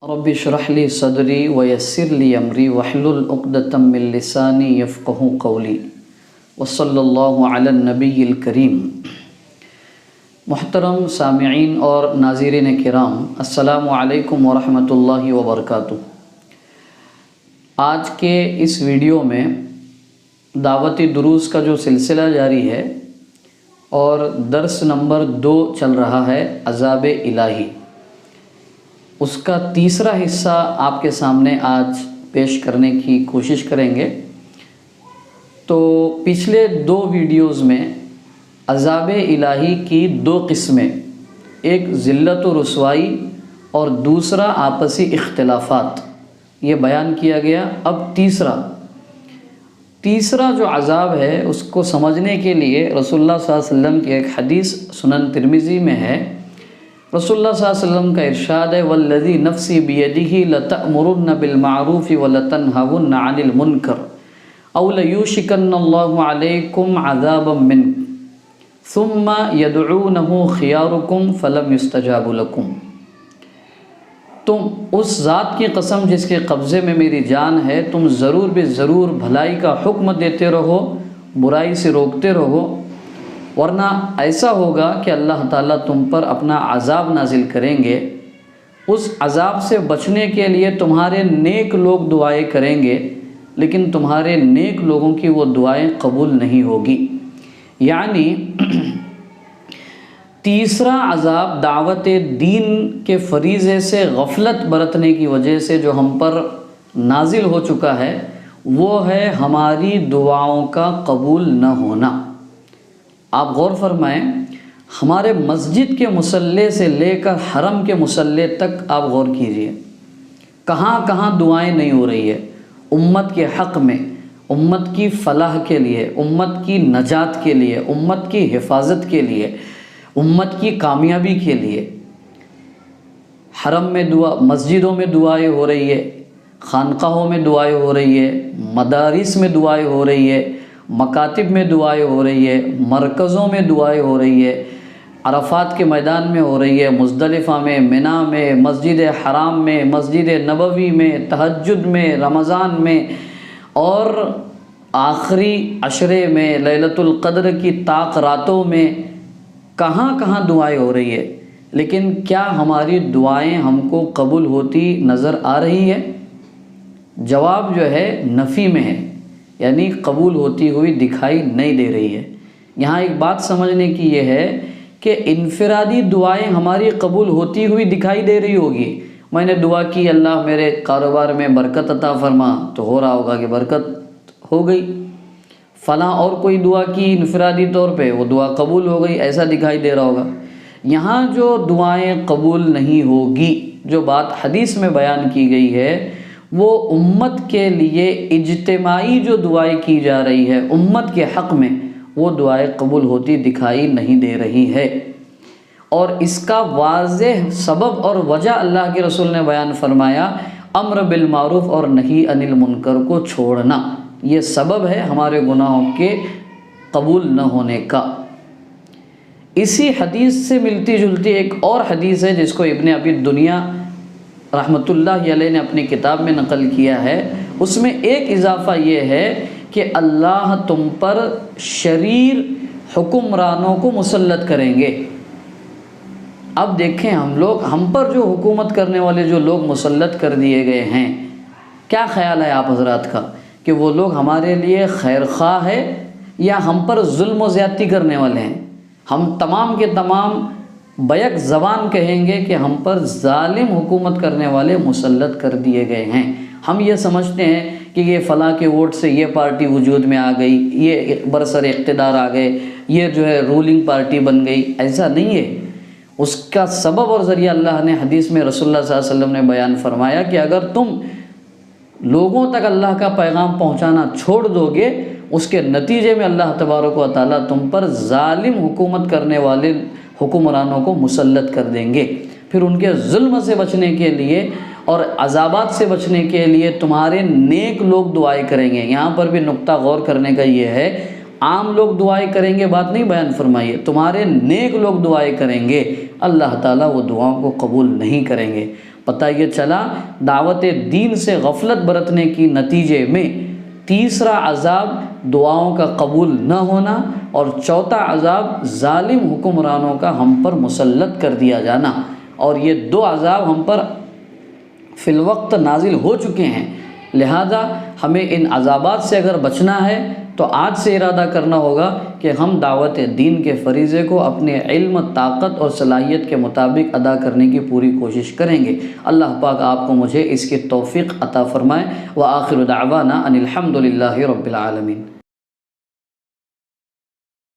رب اشرح لی صدری ویسر لی امری واحلل عقدۃ من لسانی یفقہوا قولی وصلی اللہ علی النبی الکریم۔ محترم سامعین اور ناظرین کرام، السلام علیکم ورحمۃ اللہ وبرکاتہ۔ آج کے اس ویڈیو میں دعوتی دروس کا جو سلسلہ جاری ہے اور درس نمبر 2 چل رہا ہے عذاب الہی، اس کا تیسرا حصہ آپ کے سامنے آج پیش کرنے کی کوشش کریں گے۔ تو پچھلے 2 ویڈیوز میں عذاب الہی کی 2 قسمیں، ایک ذلت و رسوائی اور دوسرا آپسی اختلافات، یہ بیان کیا گیا۔ اب تیسرا جو عذاب ہے اس کو سمجھنے کے لیے رسول اللہ صلی اللہ علیہ وسلم کی ایک حدیث سنن ترمذی میں ہے۔ رسول اللہ صلی اللہ علیہ وسلم کا ارشاد ہے، والذی نفسی بیدہ لتأمرن بالمعروف ولتنہون عن المنکر او لیوشکن اللہ علیکم عذابا من ثم یدعونہ خیارکم فلم یستجاب لکم۔ تم اس ذات کی قسم جس کے قبضے میں میری جان ہے، تم ضرور بے ضرور بھلائی کا حکم دیتے رہو، برائی سے روکتے رہو، ورنہ ایسا ہوگا کہ اللہ تعالیٰ تم پر اپنا عذاب نازل کریں گے۔ اس عذاب سے بچنے کے لیے تمہارے نیک لوگ دعائیں کریں گے، لیکن تمہارے نیک لوگوں کی وہ دعائیں قبول نہیں ہوگی۔ یعنی تیسرا عذاب دعوت دین کے فریضے سے غفلت برتنے کی وجہ سے جو ہم پر نازل ہو چکا ہے، وہ ہے ہماری دعاؤں کا قبول نہ ہونا۔ آپ غور فرمائیں، ہمارے مسجد کے مصلی سے لے کر حرم کے مصلی تک آپ غور کیجئے، کہاں کہاں دعائیں نہیں ہو رہی ہے امت کے حق میں، امت کی فلاح کے لیے، امت کی نجات کے لیے، امت کی حفاظت کے لیے، امت کی کامیابی کے لیے۔ حرم میں مسجدوں میں دعائیں ہو رہی ہے، خانقاہوں میں دعائیں ہو رہی ہے، مدارس میں دعائیں ہو رہی ہے، مکاتب میں دعائیں ہو رہی ہے، مرکزوں میں دعائیں ہو رہی ہے، عرفات کے میدان میں ہو رہی ہے، مزدلفہ میں، منی میں، مسجد حرام میں، مسجد نبوی میں، تہجد میں، رمضان میں، اور آخری عشرے میں، لیلۃ القدر کی طاق راتوں میں، کہاں کہاں دعائیں ہو رہی ہے۔ لیکن کیا ہماری دعائیں ہم کو قبول ہوتی نظر آ رہی ہے؟ جواب جو ہے نفی میں ہے، یعنی قبول ہوتی ہوئی دکھائی نہیں دے رہی ہے۔ یہاں ایک بات سمجھنے کی یہ ہے کہ انفرادی دعائیں ہماری قبول ہوتی ہوئی دکھائی دے رہی ہوگی۔ میں نے دعا کی اللہ میرے کاروبار میں برکت عطا فرما، تو ہو رہا ہوگا کہ برکت ہو گئی۔ فلاں اور کوئی دعا کی انفرادی طور پہ، وہ دعا قبول ہو گئی، ایسا دکھائی دے رہا ہوگا۔ یہاں جو دعائیں قبول نہیں ہوگی، جو بات حدیث میں بیان کی گئی ہے، وہ امت کے لیے اجتماعی جو دعائیں کی جا رہی ہے امت کے حق میں، وہ دعائیں قبول ہوتی دکھائی نہیں دے رہی ہے۔ اور اس کا واضح سبب اور وجہ اللہ کے رسول نے بیان فرمایا، امر بالمعروف اور نہی عن المنکر کو چھوڑنا، یہ سبب ہے ہمارے گناہوں کے قبول نہ ہونے کا۔ اسی حدیث سے ملتی جلتی ایک اور حدیث ہے جس کو ابن ابی دنیا رحمۃ اللہ علیہ نے اپنی کتاب میں نقل کیا ہے۔ اس میں ایک اضافہ یہ ہے کہ اللہ تم پر شریر حکمرانوں کو مسلط کریں گے۔ اب دیکھیں ہم پر جو حکومت کرنے والے جو لوگ مسلط کر دیے گئے ہیں، کیا خیال ہے آپ حضرات کا کہ وہ لوگ ہمارے لیے خیر خواہ ہے یا ہم پر ظلم و زیادتی کرنے والے ہیں؟ ہم تمام کے تمام بیک زبان کہیں گے کہ ہم پر ظالم حکومت کرنے والے مسلط کر دیے گئے ہیں۔ ہم یہ سمجھتے ہیں کہ یہ فلاں کے ووٹ سے یہ پارٹی وجود میں آ گئی، یہ برسر اقتدار آ گئے، یہ جو ہے رولنگ پارٹی بن گئی۔ ایسا نہیں ہے۔ اس کا سبب اور ذریعہ اللہ نے حدیث میں رسول اللہ صلی اللہ علیہ وسلم نے بیان فرمایا کہ اگر تم لوگوں تک اللہ کا پیغام پہنچانا چھوڑ دو گے، اس کے نتیجے میں اللہ تبارک و تعالیٰ تم پر ظالم حکومت کرنے والے حکمرانوں کو مسلط کر دیں گے۔ پھر ان کے ظلم سے بچنے کے لیے اور عذابات سے بچنے کے لیے تمہارے نیک لوگ دعائیں کریں گے۔ یہاں پر بھی نقطہ غور کرنے کا یہ ہے، عام لوگ دعائیں کریں گے بات نہیں بیان فرمائیے، تمہارے نیک لوگ دعائیں کریں گے، اللہ تعالیٰ وہ دعاؤں کو قبول نہیں کریں گے۔ پتہ یہ چلا دعوت دین سے غفلت برتنے کی نتیجے میں تیسرا عذاب دعاؤں کا قبول نہ ہونا، اور چوتھا عذاب ظالم حکمرانوں کا ہم پر مسلط کر دیا جانا۔ اور یہ دو عذاب ہم پر فی الوقت نازل ہو چکے ہیں، لہذا ہمیں ان عذابات سے اگر بچنا ہے تو آج سے ارادہ کرنا ہوگا کہ ہم دعوت دین کے فریضے کو اپنے علم، طاقت اور صلاحیت کے مطابق ادا کرنے کی پوری کوشش کریں گے۔ اللہ پاک آپ کو مجھے اس کی توفیق عطا فرمائے۔ وآخر دعوانا ان الحمد للہ رب العالمین۔